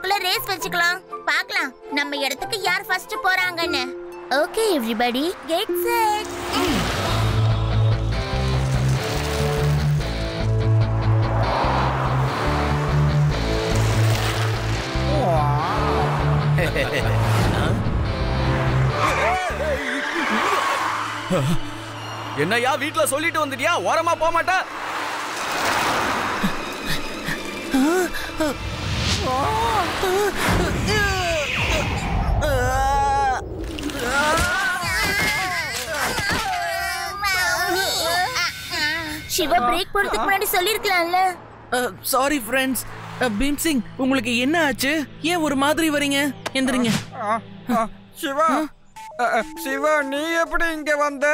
அதுக்குள்ள ரேஸ் வச்சுக்கலாம். பார்க்கலாம் நம்ம இடத்துக்கு யார் ஃபர்ஸ்ட் போறாங்கன்னு. Okay everybody get set. என்னையா வீட்டுல சொல்லிட்டு வந்துட்டியா? ஓரமா போக மாட்டா? சிவா பிரேக் போறதுக்கு முன்னாடி சொல்லிருக்கலாம்ல. Sorry friends. பீம் சிங், உங்களுக்கு என்ன ஆச்சு? ஏன் ஒரு மாதிரி வரீங்க? எந்திரிங்க. சிவா, சிவா நீ எப்படி இங்க வந்த?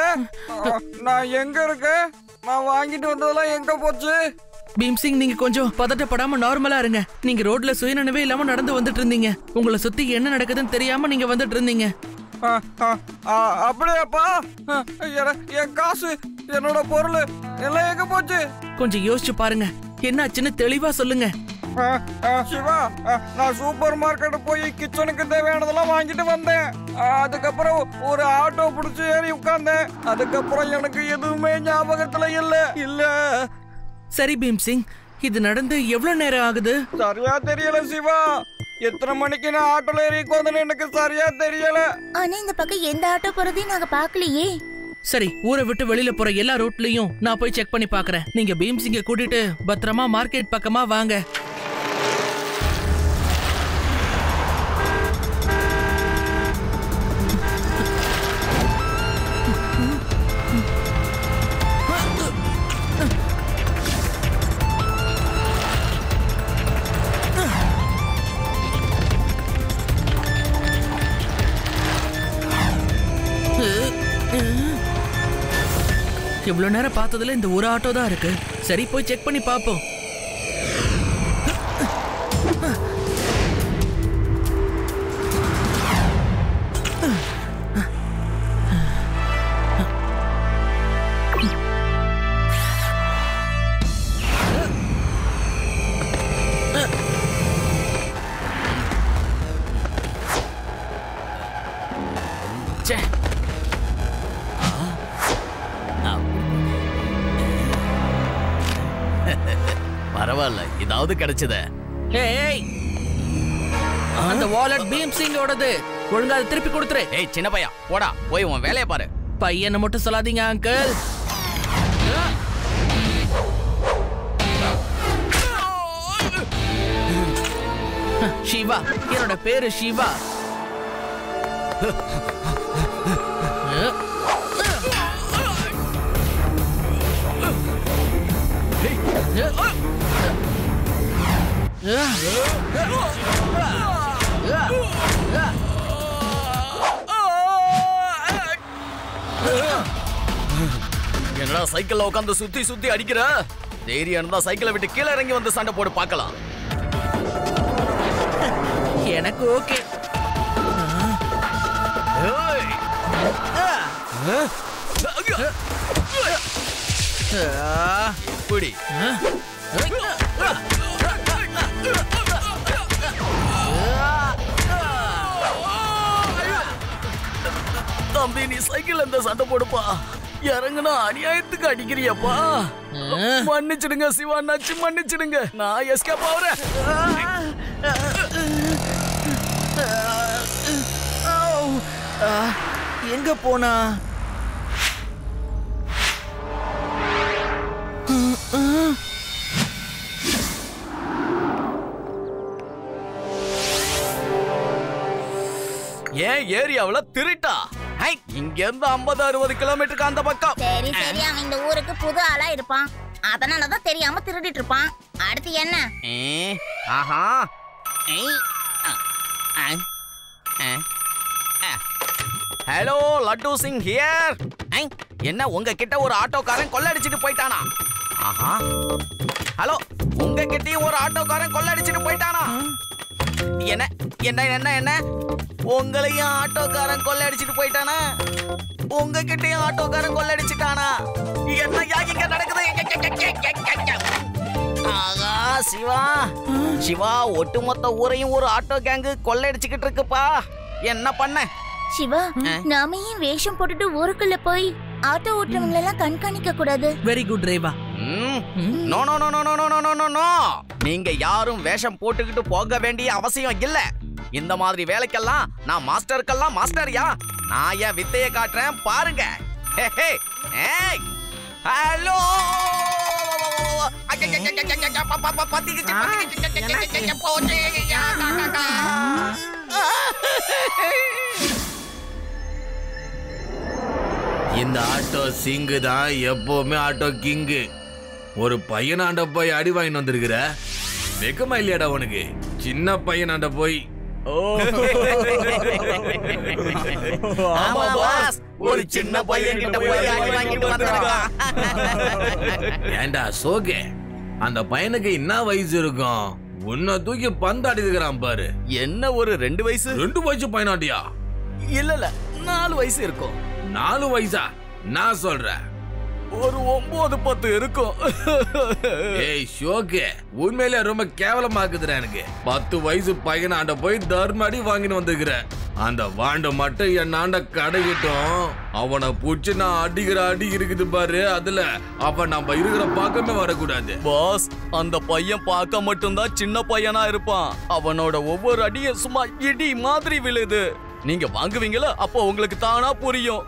நான் எங்க இருக்கேன்? நான் வாங்கிட்டு வந்ததெல்லாம் எங்க போச்சு? பீம் சிங், நீங்க கொஞ்சம் பதட்டப்படாம நார்மலா இருங்க. நீங்க ரோட்ல சுயநினைவே இல்லாம நடந்து வந்துட்டு இருந்தீங்க. உங்களை சுத்தி என்ன நடக்குதுன்னு தெரியாம நீங்க வந்துட்டு இருந்தீங்க. அப்படியாப்பா? என் காசு, என்னோட பொருள் எல்லாம் எங்க போச்சு? கொஞ்சம் யோசிச்சு பாருங்க. என்னாச்சுன்னு தெளிவா சொல்லுங்க. சிவா, நான் சூப்பர் மார்க்கெட் போய் கிச்சனுக்கு தேவையானதெல்லாம் வாங்கிட்டு வந்தேன். அதுக்கப்புறம் ஒரு ஆட்டோ பிடிச்சி ஏறி உட்கார்ந்தேன். அதுக்கப்புறம் எனக்கு எதுவுமே ஞாபகத்துல இல்ல. சரி பீம் சிங், இது நடந்து எவ்வளவு நேரம் ஆகுது? சரியா தெரியல சிவா. எத்தனை மணிக்கு நான் ஆட்டோல ஏறி உட்கார்ந்தேன்னு எனக்கு சரியா தெரியல. ஆனா இந்த பக்கம் எந்த ஆட்டோ போறதையும் நாங்க பாக்கலையே. சரி, ஊரை விட்டு வெளியில போற எல்லா ரோட்லயும் நான் போய் செக் பண்ணி பாக்குறேன். நீங்க பீம் சிங்க கூட்டிட்டு பத்திரமா மார்க்கெட் பக்கமா வாங்க. இவ்வளவு நேரம் பார்த்ததுல இந்த ஒரு ஆட்டோ தான் இருக்கு. சரி, போய் செக் பண்ணி பாப்போம். பரவாயில்ல, இதாவது கிடைச்சத. ஏய், அந்த வாலெட் பீம் சிங்கோடது. ஒழுங்கா அதை திருப்பி கொடுத்துரு. ஏய் சின்ன பையா, போடா போய் உன் வேலையை பாரு. பையனை மட்டும் சொல்லாதீங்க அங்கிள். சிவா, என்னோட பேரு சிவா. என்னடா சைக்கிள்ல உட்காந்து சுத்தி சுத்தி அடிக்கிற? தைரியம் இருந்தா சைக்கிளை விட்டு கீழே இறங்கி வந்து சண்டை போட்டு பார்க்கலாம். எனக்கு ஓகே. புடி. தம்பி, நீ சைக்கிள் இந்த சண்டை போடுப்பா. இறங்குனா அநியாயத்துக்கு அடிக்கிறியப்பா. மன்னிச்சிடுங்க சிவா நச்சு, மன்னிச்சிடுங்க. நான் எஸ்கேப் ஆகுறேன். எங்க போனா? ஏன் ஏரியாவுல திருட்டா? இங்க இருந்து 50-60 கிலோமீட்டருக்கு அந்த பக்கம். சரி சரி, அவன் இந்த ஊருக்கு புது ஆளா இருப்பான். அதனாலதான் தெரியாம திருடிட்டு இருப்பான். அடுத்து என்ன? ஆஹா. Hello, Laddu Singh here. என்ன உங்ககிட்ட ஒரு ஆட்டோக்காரன் கொள்ளடிச்சிட்டு போயிட்டானா? ஆஹா. ஹலோ, உங்ககிட்டயும் ஒரு ஆட்டோக்காரன் கொள்ளடிச்சிட்டு போயிட்டானா? என்ன என்ன என்ன என்ன உங்களையும் ஆட்டோக்காரன் கொள்ளடிச்சிட்டு போயிட்டானா? உங்ககிட்டயும் ஆட்டோக்காரன் கொள்ளடிச்சிட்டானா? என்ன இங்க நடக்குது? ஆகா, சிவா சிவா ஒட்டுமொத்த ஊரையும் ஒரு ஆட்டோ கேங்கு கொள்ளையடிச்சுக்கிட்டு இருக்குப்பா. என்ன பண்ண? சிவா, நாம ஏன் வேஷம் போட்டுட்டு ஊருக்குள்ள போய் ஆட்டோ ஓட்டுறவங்க எல்லாம் கண்காணிக்க கூடாது? Very good Reva. No no no no no no no no. நீங்க யாரும் வேஷம் போட்டுக்கிட்டு போக வேண்டிய அவசியம் இல்ல. இந்த மாதிரி வேலைக்கெல்லாம் நான் மாஸ்டருக்கெல்லாம் மாஸ்டர்யா. நான் என் வித்தைய காட்டுறேன் பாருங்க. ஹலோ. இந்த ஆட்டோ சிங்கு தான் எப்பவுமே ஆட்டோ கிங்கு. ஒரு பையனாண்ட போய் அடி வாங்கிட்டு வந்திருக்கிற, வெக்கமா இல்லையாடா உனக்கு? சின்ன பையனாண்ட போய் ஒரு சின்ன பையன் கிட்ட போய் அடி வாங்கிட்டு வந்திருக்கான். ஏண்டா சோகே, அந்த பையனுக்கு என்ன வயசு இருக்கும்? உன்னை தூக்கி பந்தாடி இருக்கிறான் பாரு. என்ன ஒரு 2 வயசு? 2 வயசு பையனாண்டியா? இல்ல 4 வயசு இருக்கும். 4 வயசா? நான் சொல்றேன் ஒரு 9-10 இருக்கும். ஏய் ஷோகே, உண்மையிலே ரொம்ப கேவலமா இருக்குதுடா எனக்கு. 10 வயசு பையனாண்ட போய் தர்மடி வாங்கிட்டு வந்துக்கிற. அந்த வாண்ட மட்டும் என் ஆண்ட கடையிட்டோம். அவனை புடிச்சு நான் அடிக்கிற அடி இருக்குது பாரு. அதுல அப்ப நம்ம இருக்கிற பக்கமே வரக்கூடாது. பாஸ், அந்த பையன் பார்க்க மட்டும்தான் சின்ன பையனா இருப்பான். அவனோட ஒவ்வொரு அடியும் சும்மா இடி மாதிரி விழுது. நீங்க வாங்குவீங்களா? அப்போ உங்களுக்கு தானா புரியும்.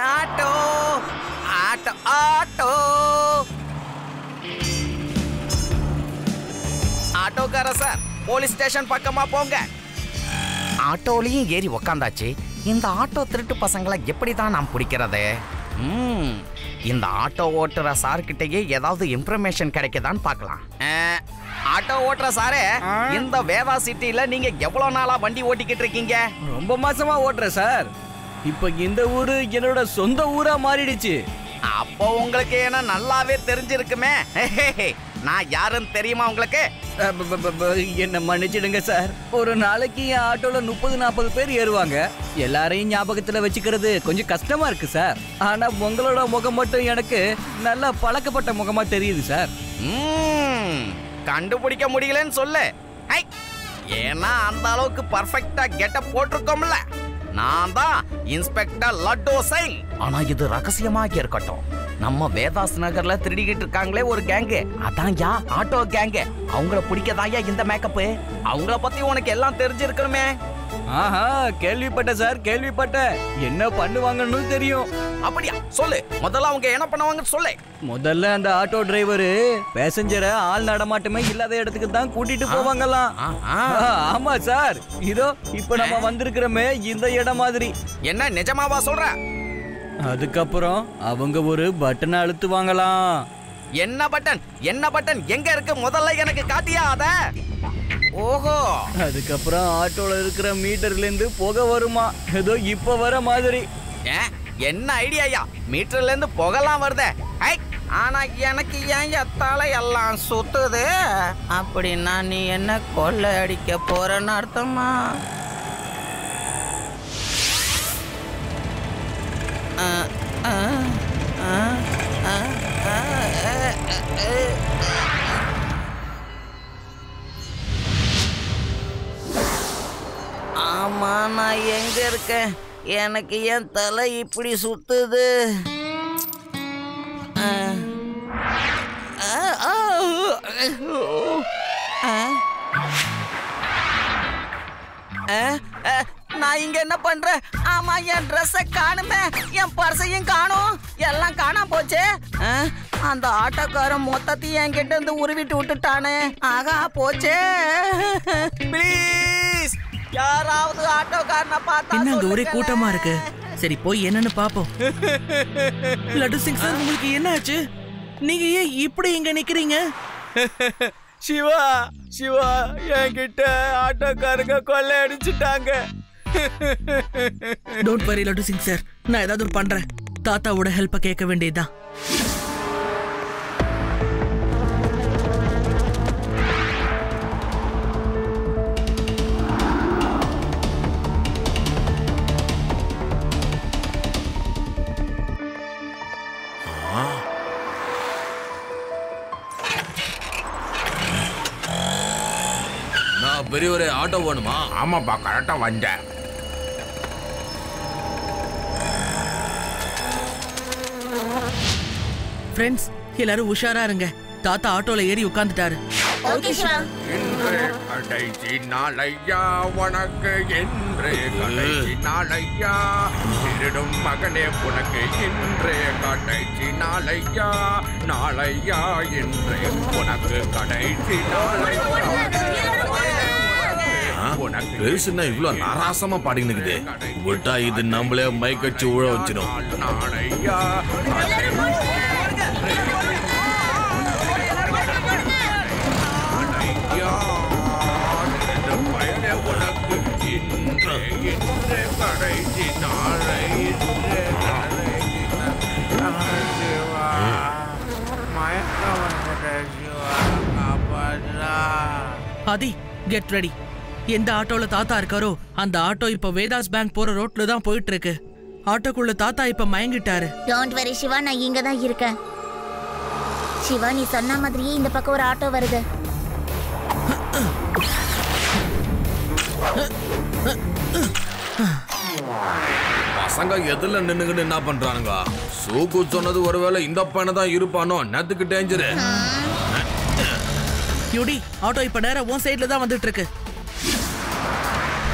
ஆட்டோ ஆட்டோ ஆட்டோ ஆட்டோக்கார சார், போலீஸ் ஸ்டேஷன் பக்கமா போங்க. ஆட்டோலையும் ஏறி உக்காந்தாச்சு. இந்த ஆட்டோ திருட்டு பசங்களை எப்படிதான் நாம் பிடிக்கிறது? இந்த ஆட்டோ ஓட்டுற சார்கிட்டயே ஏதாவது இன்ஃபர்மேஷன் கிடைக்குதான்னு பார்க்கலாம். ஆட்டோ ஓட்டுற சாரே, இந்த வேதா சிட்டில நீங்க எவ்வளவு நாளா வண்டி ஓட்டிக்கிட்டு இருக்கீங்க? ரொம்ப மாசமா ஓட்டுறேன் சார். இப்ப இந்த ஊரு என்னோட சொந்த ஊரா மாறிடுச்சு. அப்போ உங்களுக்கு என்ன நல்லாவே தெரிஞ்சிருக்குமே. நான் யாருன்னு தெரியுமா உங்களுக்கு? என்ன மன்னிச்சிடுங்க சார். ஒரு நாளைக்கு என் ஆட்டோல 30-40 பேர் ஏறுவாங்க. எல்லாரையும் ஞாபகத்துல வச்சுக்கிறது கொஞ்சம் கஷ்டமா இருக்கு சார். ஆனா உங்களோட முகம் மட்டும் எனக்கு நல்லா பழக்கப்பட்ட முகமா தெரியுது சார். கண்டுபிடிக்க முடியலன்னு சொல்லு. ஏன்னா அந்த அளவுக்கு பர்ஃபெக்ட்டா கெட்டப் போட்டிருக்கோம்ல. நான் தான் இன்ஸ்பெக்டர் லட்டு சிங். ஆனா இது ரகசியமாக இருக்கட்டும். நம்ம வேதாஸ் நகர்ல திருடிக்கிட்டு இருக்காங்களே ஒரு கேங்கு, அதான் யா ஆட்டோ கேங்கு. அவங்கள பிடிக்கதாயா இந்த மேக்கப்பு. அவங்கள பத்தி உனக்கு எல்லாம் தெரிஞ்சிருக்கணுமே. ஆஹா, கேள்விப்பட்டேன் சார், கேள்விப்பட்டேன். என்ன பண்ணுவாங்கன்னு தெரியும். அப்படியா? சொல்லு. முதல்ல அவங்க என்ன பண்ணுவாங்கன்னு சொல்லு. முதல்ல அந்த ஆட்டோ டிரைவரு பேசஞ்சரை ஆள் நடமாட்டமே இல்லாத இடத்துக்கு தான் கூட்டிட்டு போவாங்கலாம். ஆமா சார், இதோ இப்ப நம்ம வந்திருக்கிறோமே இந்த இடம் மாதிரி. என்ன நிஜமாவா சொல்ற? அதுக்கப்புறம் அவங்க ஒரு பட்டன் அழுத்துவாங்களாம். என்ன பட்டன்? என்ன பட்டன் எங்க இருக்கு? முதல்ல எனக்கு காட்டியா அத. ஓஹோ. அதுக்கப்புறம் ஆட்டோல இருக்கிற மீட்டர்ல இருந்து புகை வருமா, ஏதோ இப்ப வர மாதிரி. என்ன ஐடியாயா? மீட்டர்ல இருந்து புகைலாம் வருதே. ஆனா எனக்கு ஏன் எத்தால எல்லாம் சுத்துது? அப்படின்னா நீ என்ன கொள்ளை அடிக்க போறன்னு அர்த்தமா? ஆமா, நான் எங்க இருக்கேன்? எனக்கு என் தலை இப்படி சுத்துது. நான் இங்க என்ன பண்றேன்? ஆமா, என் ட்ரெஸ்ஸை காணுமே, என் பர்ஸையும் காணும். எல்லாம் காணாம போச்சு. அந்த ஆட்டோக்காரன் மொத்தத்தையும் என்கிட்ட இருந்து உருவிட்டு விட்டுட்டானே. ஆகா போச்சே. ப்ளீஸ் யாராவது ஆட்டோக்காரனை பார்த்தா என்ன அங்க ஒரே கூட்டமா இருக்கு? சரி போய் என்னன்னு பாப்போம். லட்டு சிங் சார், உங்களுக்கு என்ன ஆச்சு? நீங்க ஏன் இப்படி இங்க நிக்கிறீங்க? சிவா, சிவா, என்கிட்ட ஆட்டோக்காரங்க கொள்ளை அடிச்சுட்டாங்க. Don't worry laddu Singh sir, நான் ஏதாவது பண்றேன். தாத்தாவோட ஹெல்ப்ப கேட்க வேண்டியதுதான். நான் பெரியவரே ஆட்டோ வேணுமா? ஆமாப்பா, கரெக்டா வந்தேன். ஃப்ரெண்ட்ஸ், எல்லாரும் உஷாரா இருங்க. தாத்தா ஆட்டோல ஏறி உட்கார்ந்துட்டாரு. ஓகே சிவா. இன்று கடைசி நாளையா உனக்கு, என்று கடைசி நாளையா திருடும் மகனே உனக்கு, இன்று கடைசி நாளையா, நாளையா என்று உனக்கு கடைசி உனக்கு. பேசுனா இவ்வளவு நாராசமா பாடினுக்குது. விட்டா இது நம்மளே மைக்கச்சு ஊழ வச்சிடும். நாளையா உனக்கு, இன்று இன்று கடைசி நாளை, இன்று மயக்கம் வந்துட்ட சிவா, காப்பாற்றா. ஆதி, கெட் ரெடி. எந்த ஆட்டோல தாத்தா இருக்காரோ அந்த ஆட்டோ இப்ப வேதாஸ் பேங்க் போற ரோட்ல தான் போயிட்டு இருக்கு. ஆட்டோக்குள்ள தாத்தா இப்ப மயங்கிட்டாரு. டோன்ட் வரி சிவா, நான் இங்க தான் இருக்கேன். சிவா, நீ சொன்ன மாதிரியே இந்த பக்கம் ஒரு ஆட்டோ வருது. பசங்க எதுல நின்னுகிட்டு என்ன பண்றானுங்க? சூக்கு சொன்னது ஒருவேளை இந்த பையனை தான் இருப்பானோ? நத்துக்கு டேஞ்சரு. யூடி, ஆட்டோ இப்ப நேரா உன் சைடுல தான் வந்துட்டு இருக்கு.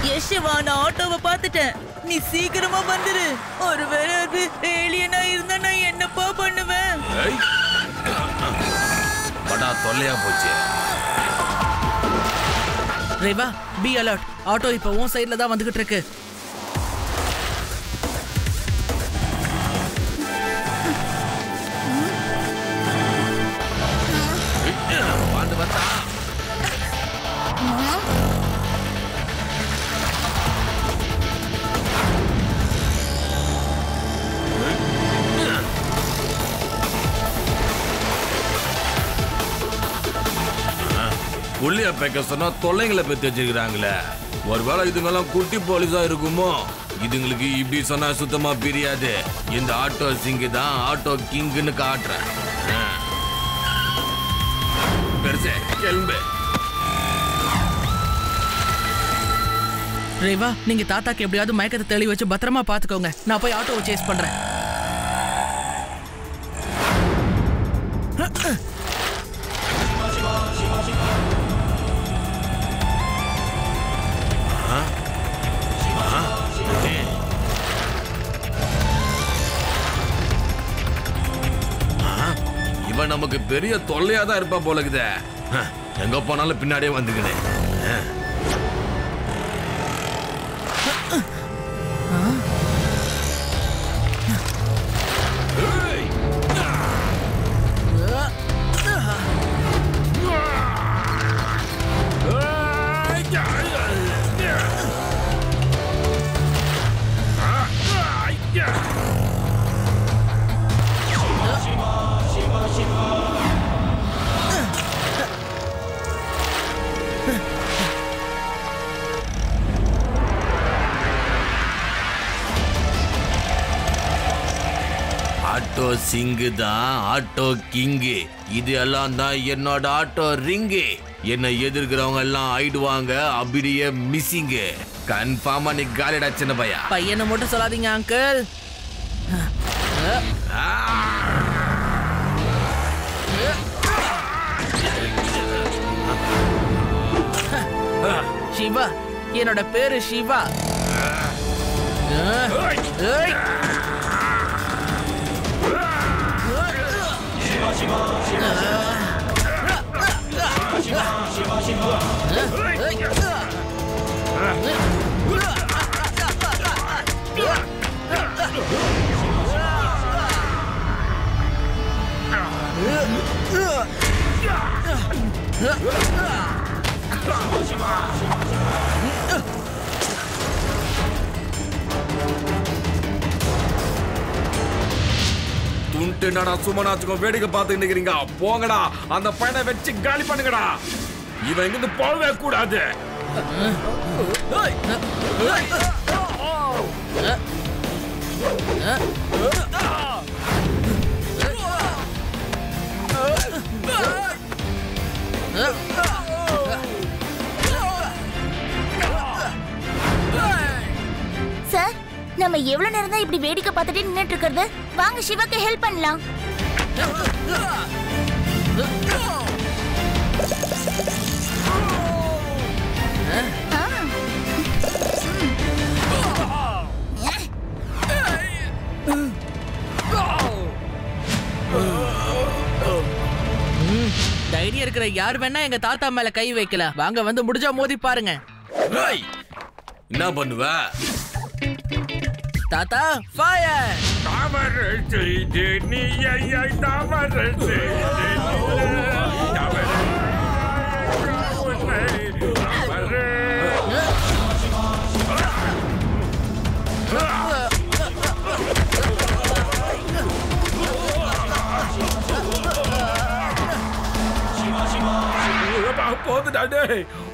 யஷ்வா, நான் ஆட்டோவை பார்த்துட்டேன். நீ சீக்கிரமா வந்துரு. ஒருவேளை அது ஏலியனா இருந்தா நான் என்னப்பா பண்ணுவேன்? படா தொல்லையா போச்சு. Rewa, be alert. ஆட்டோ இப்ப உன் சைடுல தான் வந்துகிட்டு இருக்கு. வந்து வந்தா புள்ளிய பேக்க சொன்னா தொல்லைங்களை பெற்று வச்சிருக்கிறாங்களே. ஒருவேளை இதுங்கெல்லாம் குட்டி போலீஸா இருக்குமோ? இதுங்களுக்கு இப்படி சொன்னா சுத்தமா பிரியாது. இந்த ஆட்டோ சிங்கு தான் ஆட்டோ கிங்குன்னு காட்டுறேன். பெருசே கிளம்பு. ரேவா, நீங்க தாத்தாக்கு எப்படியாவது மயக்கத்தை தெளி வச்சு பத்திரமா பாத்துக்கோங்க. நான் போய் ஆட்டோவை சேஸ் பண்றேன். இவன் நமக்கு பெரிய தொல்லையா தான் இருப்பா போல இருக்குதே. எங்க போனாலும் பின்னாடியே வந்துக்கினேன். ஆட்டோ சிங்கு தான் ஆட்டோ கிங்கு. இது எல்லாம் தான் என்னோட ஆட்டோ ரிங்கு. என்னை எதிர்க்கிறவங்க எல்லாம் ஆயிடுவாங்க அப்படியே மிஸ்ஸிங்கு. கன்ஃபார்மா நீ காலிடா சின்ன பையா. பையனை மட்டும் சொல்லாதீங்க அங்கிள். சிவா, என்னோட பேரு சிவா. துண்டு நடா சுமனாச்சுக்கும் வேடிக்கை பார்த்து நிக்கிறீங்க. போங்கடா, அந்த பையனை வச்சு காலி பண்ணுங்கடா. இவன் இங்கிருந்து போகவே கூடாது. நம்ம எவ்வளவு நேரம் தான் இப்படி வேடிக்கை பார்த்துட்டே நின்னுட்டு இருக்கிறது? வாங்க சிவாக்கு ஹெல்ப் பண்ணலாம். தைரியம் இருக்கிற யார் வேணா எங்க தாத்தா மேல கை வைக்கலாம். வாங்க வந்து முடிஞ்சா மோதி பாருங்க. என்ன பண்ணுவ தாத்தா? ஃபயர்!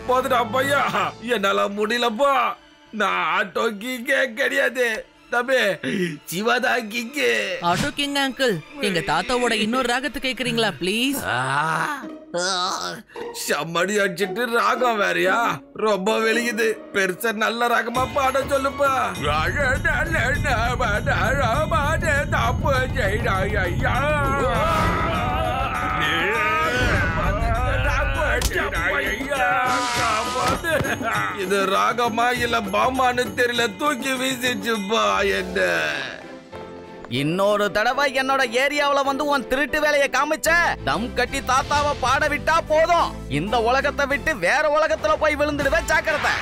போதுடா பையா, என்னால முடியலப்பா. நான் ஆட்டோ கிங்கே கிடையாது தம்பி, சிவாதா கிங்கே. ஆட்டோ கிங் அங்கிள், எங்க தாத்தாவோட இன்னொரு ராகத்தை கேக்குறீங்களா ப்ளீஸ்? செம்மடி அடிச்சிட்டு ராகம் வேறையா? ரொம்ப வெளியுது. பெருசா நல்ல ராகமா பாட சொல்லுப்பா. தப்பு செய்யா. இது ராகமா இல்ல பாமான்னு தெரியல, தூக்கி வீசிச்சுப்பா என்ன. இன்னொரு தடவை என்னோட ஏரியாவுல வந்து உன் திருட்டு வேலையை காமிச்ச, தம் கட்டி தாத்தாவை பாட விட்டா போதும். இந்த உலகத்தை விட்டு வேற உலகத்துல போய் விழுந்துடுவே, ஜாக்கிரதை.